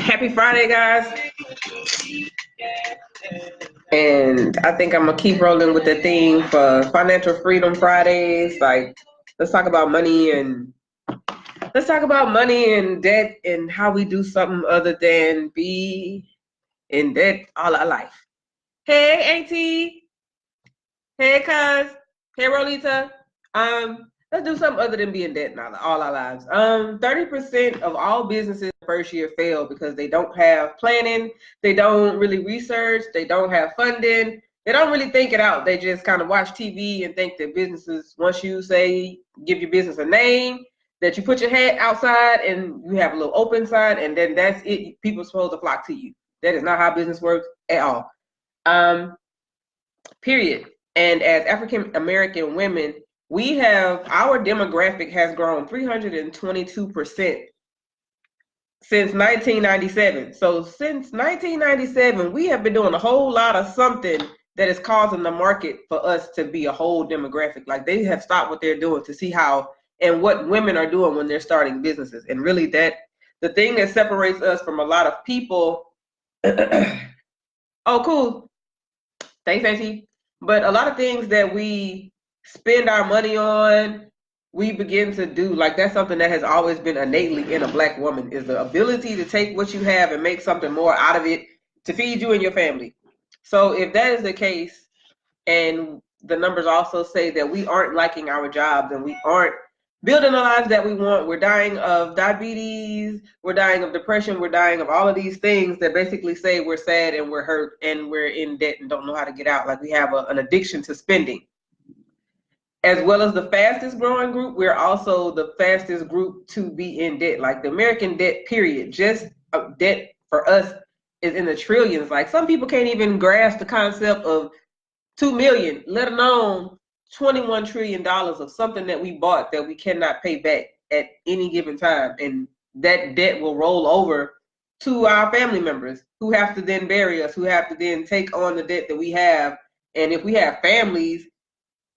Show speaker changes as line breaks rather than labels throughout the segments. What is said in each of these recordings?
Happy Friday, guys. And I think I'm gonna keep rolling with the theme for Financial Freedom Fridays. Like, let's talk about money and debt and how we do something other than be in debt all our life. Hey, Auntie. Hey, cuz. Hey, Rolita. Let's do something other than be in debt all our lives. 30% of all businesses first year fail because they don't have planning, they don't really research, they don't have funding, they don't really think it out. They just kind of watch TV and think that businesses, once you say, give your business a name, that you put your head outside and you have a little open sign, and then that's it. People are supposed to flock to you. That is not how business works at all. Period. And as African American women, we have, our demographic has grown 322% since 1997. So since 1997, we have been doing a whole lot of something that is causing the market for us to be a whole demographic. Like, they have stopped what they're doing to see how and what women are doing when they're starting businesses. And really, that the thing that separates us from a lot of people. Oh, cool. Thanks, Auntie. But a lot of things that we spend our money on, we begin to do, like, that's something that has always been innately in a Black woman, is the ability to take what you have and make something more out of it to feed you and your family. So if that is the case, and the numbers also say that we aren't liking our jobs and we aren't building the lives that we want, we're dying of diabetes, we're dying of depression, we're dying of all of these things that basically say we're sad and we're hurt and we're in debt and don't know how to get out. Like, we have an addiction to spending. As well as the fastest growing group, we're also the fastest group to be in debt. Like, the American debt, period, just debt for us is in the trillions. Like, some people can't even grasp the concept of 2 million, let alone $21 trillion of something that we bought that we cannot pay back at any given time. And that debt will roll over to our family members who have to then bury us, who have to then take on the debt that we have. And if we have families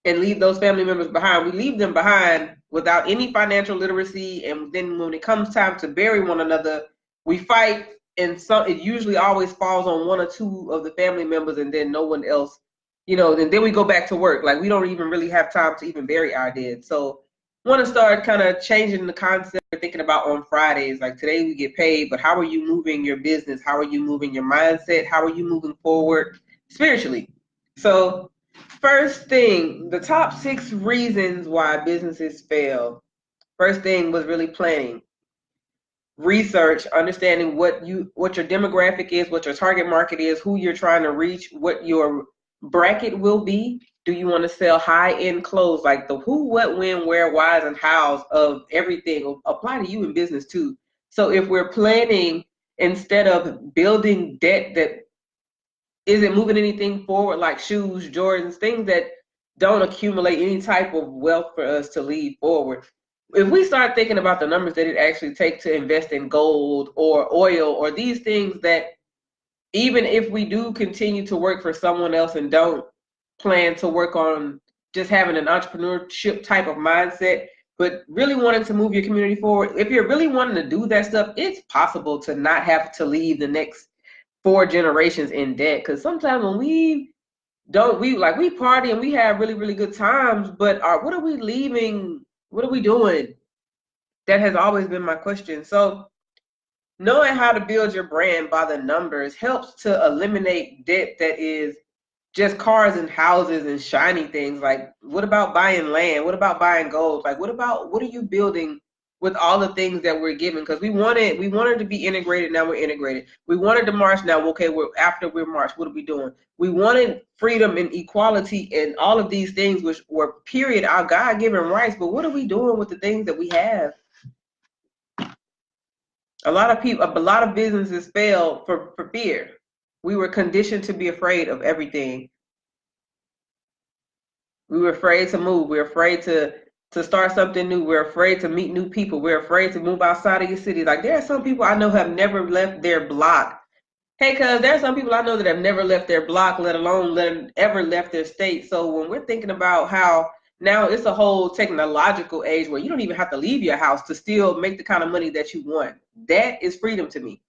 and leave those family members behind, we leave them behind without any financial literacy. And then when it comes time to bury one another, we fight, and it usually always falls on one or two of the family members, and then no one else. And then we go back to work. Like, we don't even really have time to even bury our dead. So want to start kind of changing the concept we're thinking about on Fridays. Like, today we get paid, but how are you moving your business? How are you moving your mindset? How are you moving forward spiritually? So first thing, the top 6 reasons why businesses fail. First thing was really planning. Research, understanding what your demographic is, what your target market is, who you're trying to reach, what your bracket will be. Do you want to sell high-end clothes? Like, the who, what, when, where, whys, and hows of everything will apply to you in business too. So if we're planning instead of building debt that isn't moving anything forward, like shoes, Jordans, things that don't accumulate any type of wealth for us to lead forward. If we start thinking about the numbers that it actually takes to invest in gold or oil or these things that, even if we do continue to work for someone else and don't plan to work on just having an entrepreneurship type of mindset, but really wanting to move your community forward, if you're really wanting to do that stuff, it's possible to not have to leave the next 4 generations in debt. Because sometimes when we party and we have really, really good times, but what are we leaving? What are we doing? That has always been my question. So knowing how to build your brand by the numbers helps to eliminate debt that is just cars and houses and shiny things. Like, what about buying land? What about buying gold? Like, what are you building with all the things that we're given? Because we wanted to be integrated, now we're integrated. We wanted to march, now okay, after we're marched, what are we doing? We wanted freedom and equality and all of these things, which were, period, our God-given rights. But what are we doing with the things that we have? A lot of businesses fail for fear. We were conditioned to be afraid of everything. We were afraid to move. We're afraid to start something new. We're afraid to meet new people. We're afraid to move outside of your city. Like there are some people I know have never left their block. Hey, cuz there are some people I know that have never left their block, let alone ever left their state. So when we're thinking about how now it's a whole technological age where you don't even have to leave your house to still make the kind of money that you want. That is freedom to me.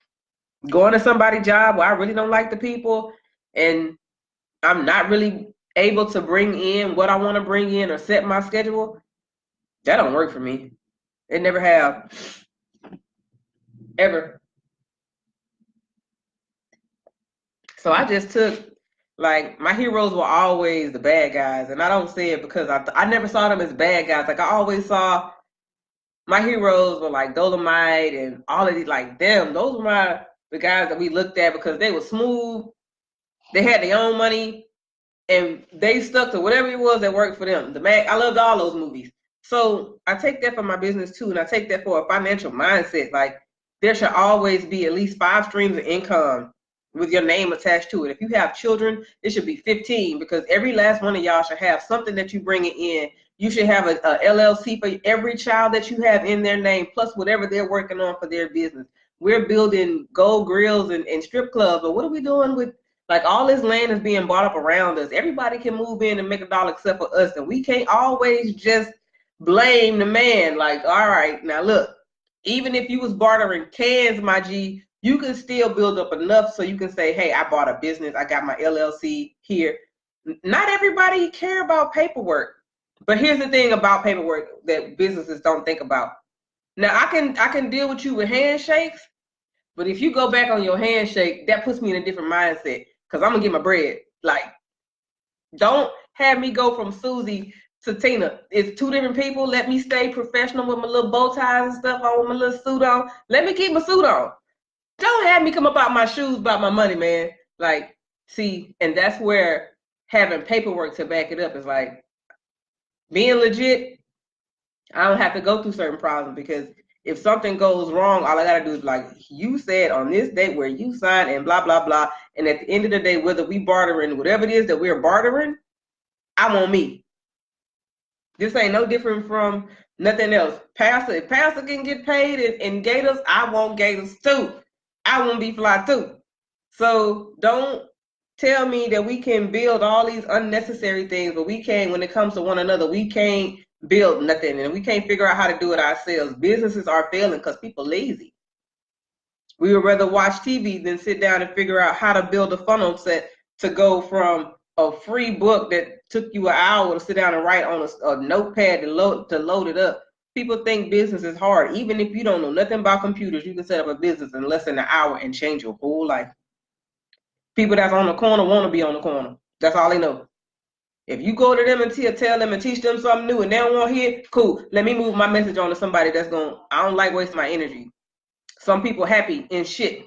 Going to somebody's job where I really don't like the people and I'm not really able to bring in what I want to bring in or set my schedule, that don't work for me. It never have. Ever. So I just took, like, my heroes were always the bad guys. And I don't say it because I never saw them as bad guys. Like, I always saw my heroes were like Dolomite and all of these, like, them. Those were the guys that we looked at because they were smooth. They had their own money. And they stuck to whatever it was that worked for them. I loved all those movies. So I take that for my business too, and I take that for a financial mindset. Like there should always be at least 5 streams of income with your name attached to it. If you have children, it should be 15 because every last one of y'all should have something that you bring it in. You should have a LLC for every child that you have in their name, plus whatever they're working on for their business. We're building gold grills and strip clubs, but what are we doing with like all this land is being bought up around us. Everybody can move in and make a dollar except for us. And we can't always just blame the man. Like, all right, now look, even if you was bartering cans, my G, you can still build up enough so you can say, hey, I bought a business. I got my LLC here. Not everybody care about paperwork. But here's the thing about paperwork that businesses don't think about. Now I can deal with you with handshakes, but if you go back on your handshake, that puts me in a different mindset because I'm gonna get my bread. Like, don't have me go from Susie to Tina. It's 2 different people. Let me stay professional with my little bow ties and stuff on, with my little suit on. Let me keep my suit on. Don't have me come about my shoes, about my money, man. Like, see, and that's where having paperwork to back it up is like being legit. I don't have to go through certain problems because if something goes wrong, all I gotta do is like you said on this date where you signed and blah blah blah. And at the end of the day, whether we bartering, whatever it is that we're bartering, I want me. This ain't no different from nothing else. If Pastor can get paid in Gators, I want Gators too. I want to be fly too. So don't tell me that we can build all these unnecessary things, but we can't, when it comes to one another, we can't build nothing and we can't figure out how to do it ourselves. Businesses are failing because people lazy. We would rather watch TV than sit down and figure out how to build a funnel set to go from a free book that took you an hour to sit down and write on a notepad to load it up. People think business is hard. Even if you don't know nothing about computers, you can set up a business in less than an hour and change your whole life. People that's on the corner want to be on the corner. That's all they know. If you go to them and tell them and teach them something new and they don't want to hear, cool. Let me move my message on to somebody that's going, I don't like wasting my energy. Some people happy in shit.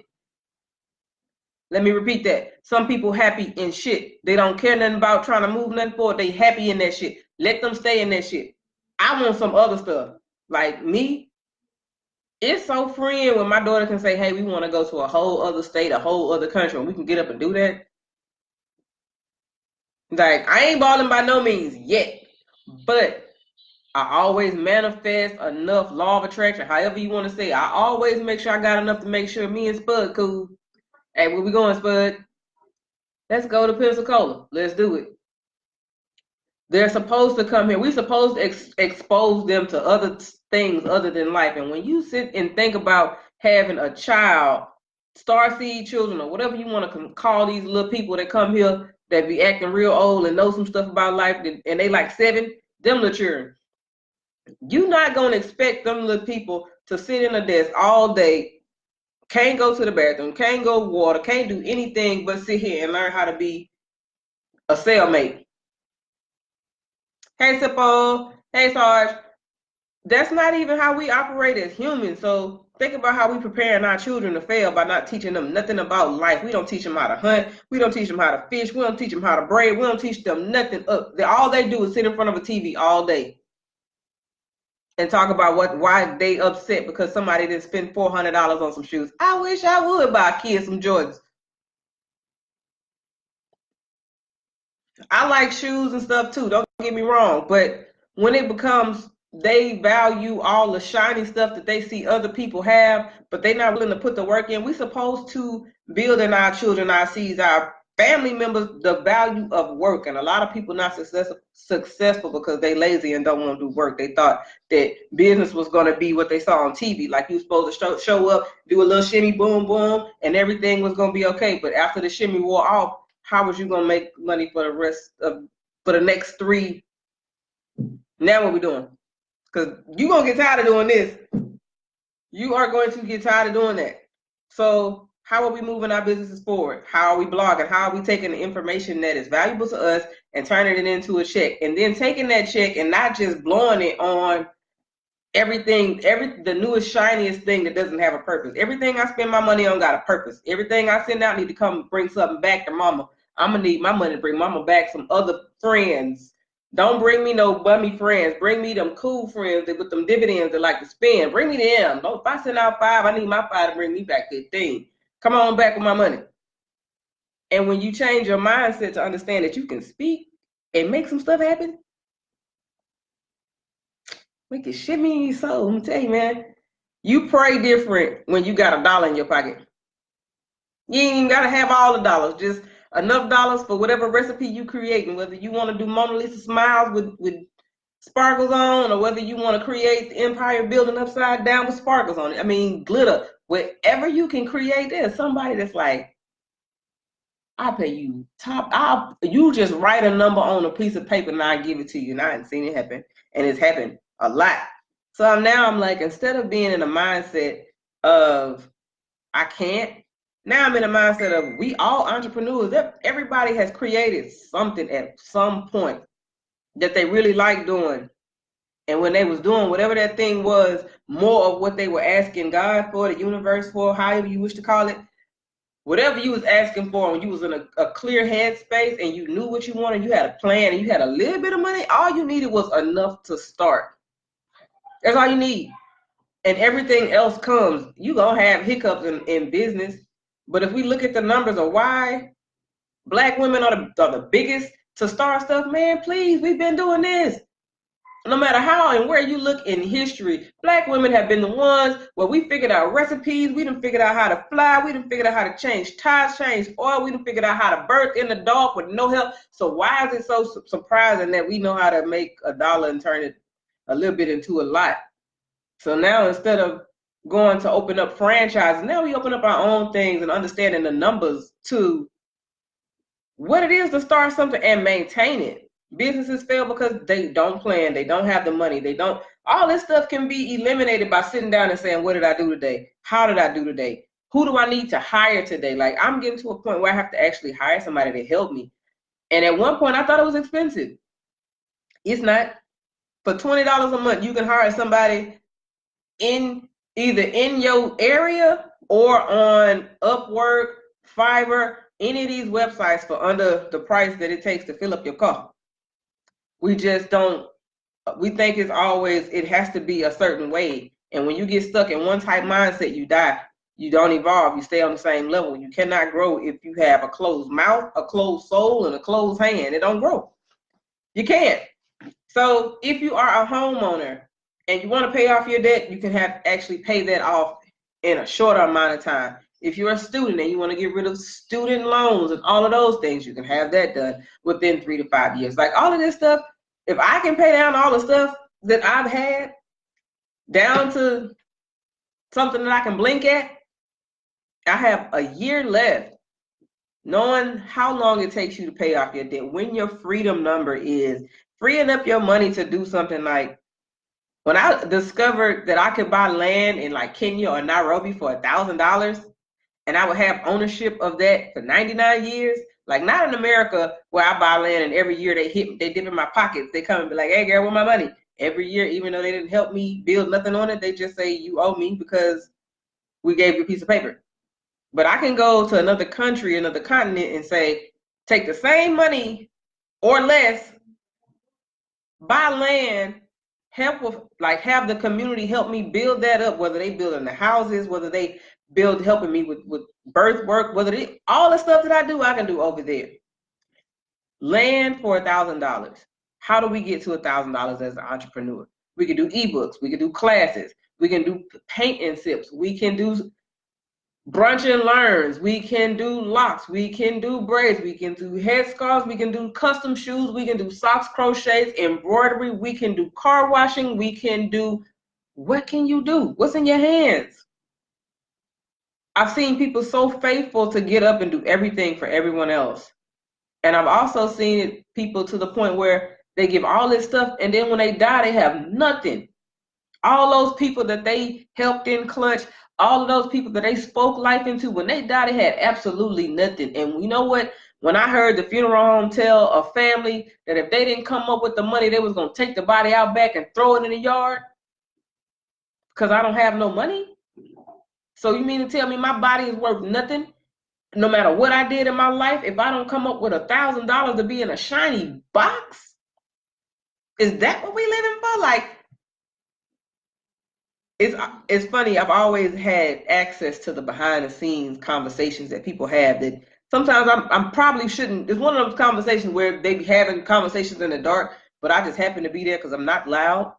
Let me repeat that. Some people happy in shit. They don't care nothing about trying to move nothing forward. They happy in that shit. Let them stay in that shit. I want some other stuff. Like me, it's so freeing when my daughter can say, hey, we want to go to a whole other state, a whole other country, and we can get up and do that. Like, I ain't balling by no means yet, but I always manifest enough law of attraction, however you want to say it. I always make sure I got enough to make sure me and Spud cool. Hey, where we going, Spud? Let's go to Pensacola. Let's do it. They're supposed to come here. We're supposed to expose them to other things other than life. And when you sit and think about having a child, starseed children, or whatever you want to call these little people that come here that be acting real old and know some stuff about life, and they like 7, them little children. You're not going to expect them little people to sit in a desk all day, can't go to the bathroom, can't go water, can't do anything but sit here and learn how to be a cellmate. Hey, Sippo. Hey, Sarge. That's not even how we operate as humans. So think about how we preparing our children to fail by not teaching them nothing about life. We don't teach them how to hunt. We don't teach them how to fish. We don't teach them how to braid. We don't teach them nothing. All they do is sit in front of a TV all day and talk about why they upset because somebody didn't spend $400 on some shoes. I wish I would buy kids some Jordans. I like shoes and stuff too. Don't get me wrong, but when it becomes they value all the shiny stuff that they see other people have, but they're not willing to put the work in. We supposed to build in our children, our seeds, our family members the value of work. And a lot of people not successful because they lazy and don't want to do work. They thought that business was going to be what they saw on TV, like you were supposed to show up, do a little shimmy, boom, boom, and everything was going to be okay. But after the shimmy wore off, how was you going to make money for the rest of, for the next 3? Now what we doing? Because you're going to get tired of doing this. You are going to get tired of doing that. So how are we moving our businesses forward? How are we blogging? How are we taking the information that is valuable to us and turning it into a check? And then taking that check and not just blowing it on everything, the newest, shiniest thing that doesn't have a purpose. Everything I spend my money on got a purpose. Everything I send out need to come bring something back to mama. I'm going to need my money to bring mama back some other friends. Don't bring me no bummy friends. Bring me them cool friends that with them dividends that like to spend. Bring me them. Don't, if I send out 5, I need my 5 to bring me back 15. Come on back with my money. And when you change your mindset to understand that you can speak and make some stuff happen, make it shimmy in your soul. I'm tell you, man, you pray different when you got $1 in your pocket. You ain't even gotta have all the dollars, just enough dollars for whatever recipe you creating, whether you want to do Mona Lisa smiles with sparkles on, or whether you want to create the Empire Building upside down with sparkles on it. I mean, glitter. Whatever you can create, there's somebody that's like, I'll pay you top. You just write a number on a piece of paper and I'll give it to you. And I haven't seen it happen. And it's happened a lot. So now I'm like, instead of being in a mindset of I can't, now I'm in a mindset of we all entrepreneurs. Everybody has created something at some point that they really like doing. And when they was doing whatever that thing was, more of what they were asking God for, the universe for, however you wish to call it, whatever you was asking for, when you was in a clear head space and you knew what you wanted, you had a plan and you had a little bit of money, all you needed was enough to start. That's all you need. And everything else comes. You gonna have hiccups in business. But if we look at the numbers of why Black women are the biggest to start stuff, man, please, we've been doing this. No matter how and where you look in history, Black women have been the ones where we figured out recipes, we done figured out how to fly, we done figured out how to change tires, change oil, we done figured out how to birth in the dark with no help. So why is it so surprising that we know how to make $1 and turn it a little bit into a lot? So now instead of going to open up franchises, now we open up our own things and understanding the numbers to what it is to start something and maintain it. Businesses fail because they don't plan, they don't have the money, they don't. All this stuff can be eliminated by sitting down and saying, what did I do today? How did I do today? Who do I need to hire today? Like, I'm getting to a point where I have to actually hire somebody to help me. And at one point, I thought it was expensive. It's not. For $20 a month, you can hire somebody in either in your area or on Upwork, Fiverr, any of these websites for under the price that it takes to fill up your car. We just don't, we think it's always, it has to be a certain way. And when you get stuck in one type mindset, you die. You don't evolve. You stay on the same level. You cannot grow if you have a closed mouth, a closed soul, and a closed hand. It don't grow. You can't. So if you are a homeowner and you want to pay off your debt, you can actually pay that off in a shorter amount of time. If you're a student and you want to get rid of student loans and all of those things, you can have that done within 3 to 5 years. Like all of this stuff, if I can pay down all the stuff that I've had down to something that I can blink at, I have a year left, knowing how long it takes you to pay off your debt. When your freedom number is freeing up your money to do something like, when I discovered that I could buy land in like Kenya or Nairobi for $1,000, and I would have ownership of that for 99 years, like not in America where I buy land and every year they dip in my pockets. They come and be like, hey girl, where's my money? Every year, even though they didn't help me build nothing on it, they just say you owe me because we gave you a piece of paper. But I can go to another country, another continent and say, take the same money or less, buy land, help with, like have the community help me build that up, whether they building the houses, whether they helping me with birth work, whether all the stuff that I do, I can do over there. Land for $1,000. How do we get to $1,000 as an entrepreneur? We can do ebooks. We can do classes. We can do paint and sips. We can do brunch and learns. We can do locks. We can do braids. We can do headscarves. We can do custom shoes. We can do socks, crochets, embroidery. We can do car washing. We can do, what can you do? What's in your hands? I've seen people so faithful to get up and do everything for everyone else. And I've also seen people to the point where they give all this stuff, and then when they die, they have nothing. All those people that they helped in clutch, all of those people that they spoke life into, when they died, they had absolutely nothing. And you know what? When I heard the funeral home tell a family that if they didn't come up with the money, they was going to take the body out back and throw it in the yard because I don't have no money. So you mean to tell me my body is worth nothing? No matter what I did in my life, if I don't come up with $1,000 to be in a shiny box, is that what we living for? Like, it's funny. I've always had access to the behind the scenes conversations that people have that sometimes I'm probably shouldn't. It's one of those conversations where they be having conversations in the dark, but I just happen to be there because I'm not loud,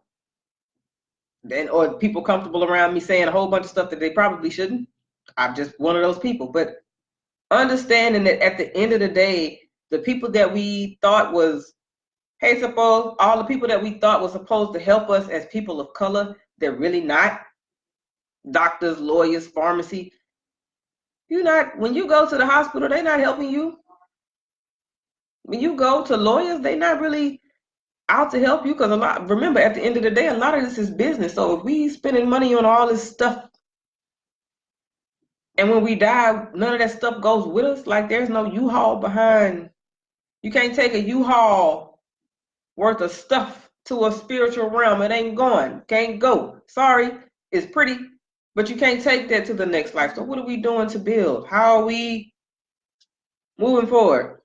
or people comfortable around me saying a whole bunch of stuff that they probably shouldn't. I'm just one of those people. But understanding that at the end of the day, the people that we thought was, hey, suppose all the people that we thought was supposed to help us as people of color, they're really not. Doctors, lawyers, pharmacy. When you go to the hospital, they're not helping you. When you go to lawyers, they're not really out to help you because remember, at the end of the day, a lot of this is business. So if we spending money on all this stuff, and when we die, none of that stuff goes with us, like there's no U-Haul behind. You can't take a U-Haul worth of stuff to a spiritual realm. It ain't going. Can't go. Sorry. It's pretty, but you can't take that to the next life. So what are we doing to build? How are we moving forward?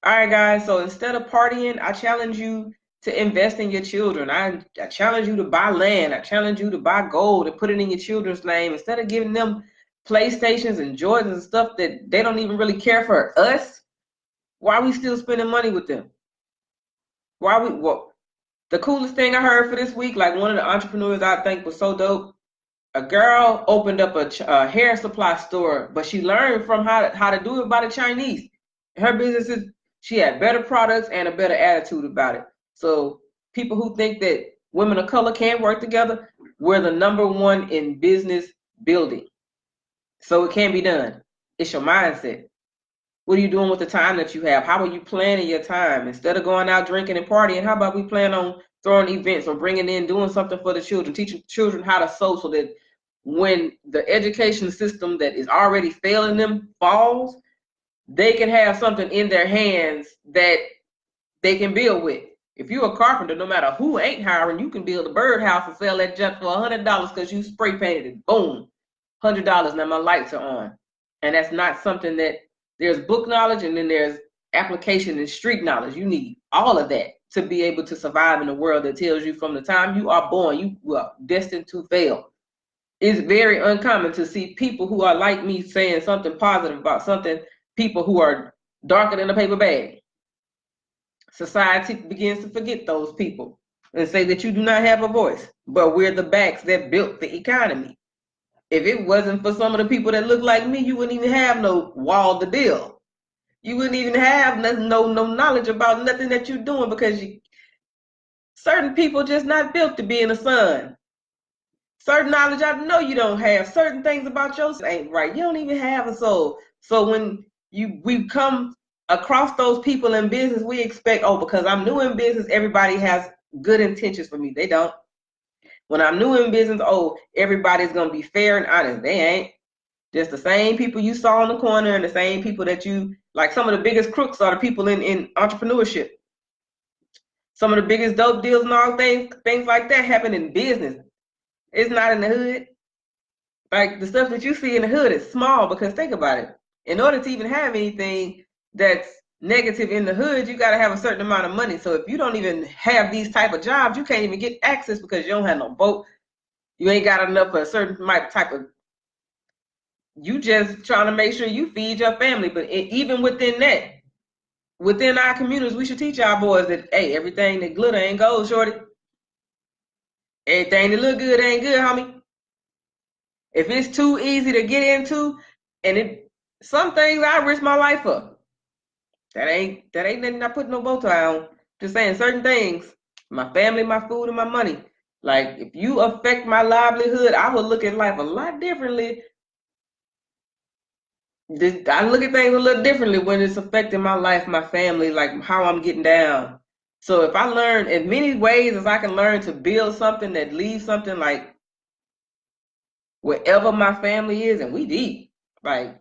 All right, guys. So instead of partying, I challenge you to invest in your children. I challenge you to buy land. I challenge you to buy gold and put it in your children's name. Instead of giving them PlayStations and Jordans and stuff that they don't even really care for us, why are we still spending money with them? The coolest thing I heard for this week, like one of the entrepreneurs I think was so dope, a girl opened up a hair supply store, but she learned from how to do it by the Chinese. Her business she had better products and a better attitude about it. So people who think that women of color can't work together, we're the #1 in business building. So it can be done. It's your mindset. What are you doing with the time that you have? How are you planning your time? Instead of going out drinking and partying, how about we plan on throwing events or bringing in, doing something for the children, teaching children how to sew so that when the education system that is already failing them falls, they can have something in their hands that they can build with. If you're a carpenter, no matter who ain't hiring, you can build a birdhouse and sell that junk for $100 because you spray painted it. Boom, $100. Now my lights are on. And that's not something that, there's book knowledge and then there's application and street knowledge. You need all of that to be able to survive in a world that tells you from the time you are born, you are destined to fail. It's very uncommon to see people who are like me saying something positive about something, people who are darker than a paper bag. Society begins to forget those people and say that you do not have a voice, but we're the backs that built the economy. If it wasn't for some of the people that look like me, you wouldn't even have no wall to build. You wouldn't even have no knowledge about nothing that you're doing because certain people just not built to be in the sun. Certain knowledge I know you don't have. Certain things about yourself ain't right. You don't even have a soul. So when we come across those people in business, we expect, oh, because I'm new in business, everybody has good intentions for me. They don't. When I'm new in business, oh, everybody's going to be fair and honest. They ain't. Just the same people you saw in the corner and the same people that you, like some of the biggest crooks are the people in entrepreneurship. Some of the biggest dope deals and all things like that happen in business. It's not in the hood. Like the stuff that you see in the hood is small because think about it. In order to even have anything that's negative in the hood, you got to have a certain amount of money. So if you don't even have these type of jobs, you can't even get access because you don't have no boat. You ain't got enough for a certain type of, you just trying to make sure you feed your family. But even within that, within our communities, we should teach our boys that, hey, everything that glitter ain't gold, shorty. Everything that look good ain't good, homie. If it's too easy to get into, and some things I risk my life for. That ain't nothing I put no bow tie on. Just saying certain things. My family, my food, and my money. Like, if you affect my livelihood, I would look at life a lot differently. I look at things a little differently when it's affecting my life, my family, like how I'm getting down. So if I learn as many ways as I can learn to build something that leaves something like wherever my family is, and we deep, like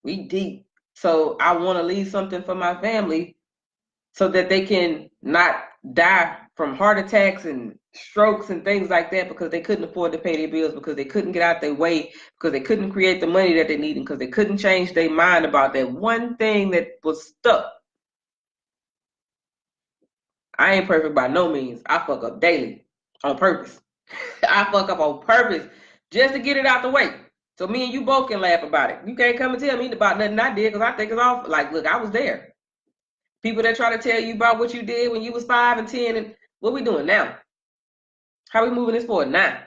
we deep. So I want to leave something for my family so that they can not die from heart attacks and strokes and things like that because they couldn't afford to pay their bills, because they couldn't get out their way, because they couldn't create the money that they needed, because they couldn't change their mind about that one thing that was stuck. I ain't perfect by no means. I fuck up daily on purpose. I fuck up on purpose just to get it out the way. So me and you both can laugh about it. You can't come and tell me about nothing I did because I think it's awful. Like, look, I was there. People that try to tell you about what you did when you was 5 and 10, and what we doing now? How we moving this forward now?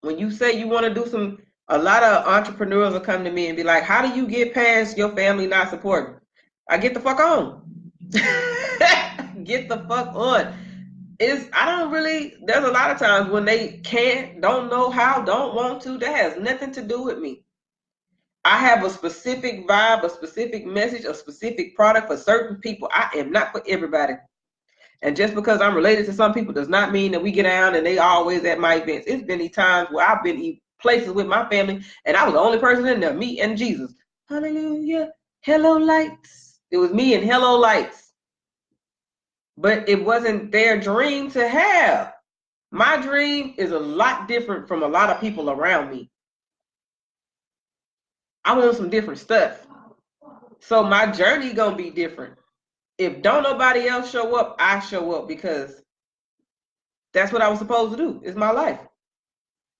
When you say you want to do a lot of entrepreneurs will come to me and be like, how do you get past your family not supporting? I get the fuck on. Get the fuck on. There's a lot of times when they can't, don't know how, don't want to, that has nothing to do with me. I have a specific vibe, a specific message, a specific product for certain people. I am not for everybody. And just because I'm related to some people does not mean that we get down and they always at my events. It's been these times where I've been places with my family and I was the only person in there, me and Jesus. Hallelujah. Hello, lights. It was me and hello, lights. But it wasn't their dream to have. My dream is a lot different from a lot of people around me. I want some different stuff. So my journey gonna be different. If don't nobody else show up, I show up because that's what I was supposed to do. It's my life.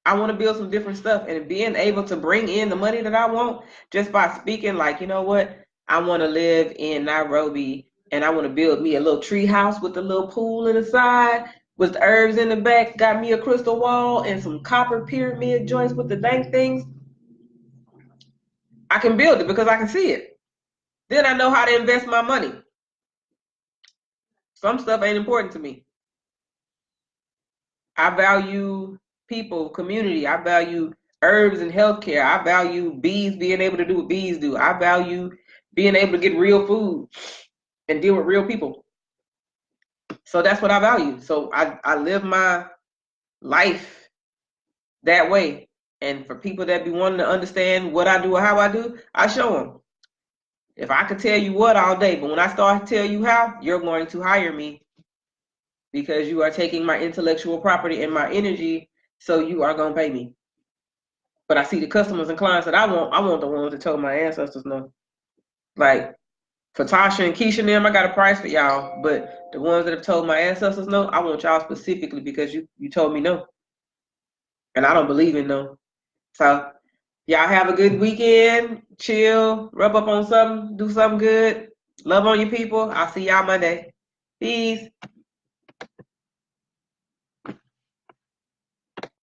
I want to build some different stuff, and being able to bring in the money that I want just by speaking, like, you know what? I want to live in Nairobi and I want to build me a little tree house with a little pool in the side with the herbs in the back, got me a crystal wall and some copper pyramid joints with the dang things. I can build it because I can see it. Then I know how to invest my money. Some stuff ain't important to me. I value people, community. I value herbs and healthcare. I value bees being able to do what bees do. I value being able to get real food and deal with real people. So that's what I value. So I live my life that way. And for people that be wanting to understand what I do or how I do, I show them. If I could tell you what all day, but when I start to tell you how, you're going to hire me because you are taking my intellectual property and my energy, so you are going to pay me. But I see the customers and clients that I want the ones that told my ancestors no. Like for Tasha and Keisha and them, I got a price for y'all. But the ones that have told my ancestors no, I want y'all specifically because you told me no. And I don't believe in no. So y'all have a good weekend. Chill, rub up on something, do something good. Love on your people. I'll see y'all Monday. Peace.